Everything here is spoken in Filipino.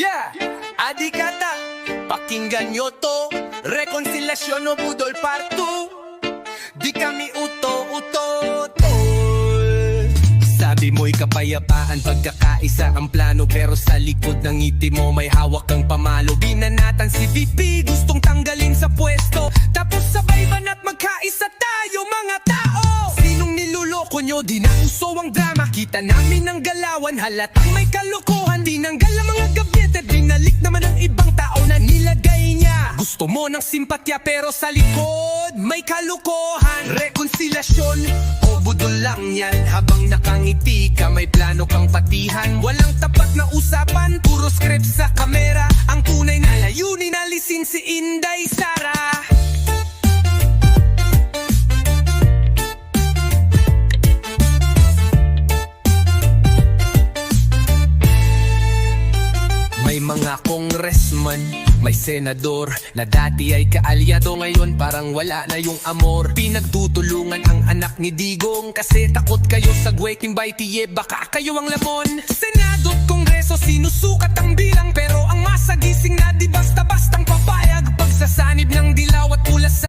Yeah! Adikata, pakinggan nyo to. Rekonsilasyon o budol part 2. Di kami uto-uto-tol. Sabi mo'y kapayapaan, pagkakaisa ang plano. Pero sa likod ng ngiti mo may hawak kang pamalo. Binanatan si VP, gustong tanggalin sa pwesto. Tapos sabay banat magkaisa tayo mga tao. Sinong niluloko nyo, di na uso ang drama. Kita namin ang galawan, halatang may kalokohan. Tinanggal ang mga gabyete, binalik naman ang ibang tao na nilagay niya. Gusto mo ng simpatya pero sa likod may kalokohan. Rekonsilasyon o budol lang yan. Habang nakangiti ka may plano kang patihan. Walang tapat na usapan, puro script sa kamera. Ang tunay na layunin alisin si Inday Sara. May mga congressman, may senador na dati ay kaalyado, ngayon parang wala na yung amor. Pinagtutulungan ang anak ni Digong kasi takot kayo sa Gweking Baitiye, baka kayo ang lamon. Senado at Kongreso sinusukat ang bilang, pero ang masagising na di basta-bastang papayag. Pagsasanib ng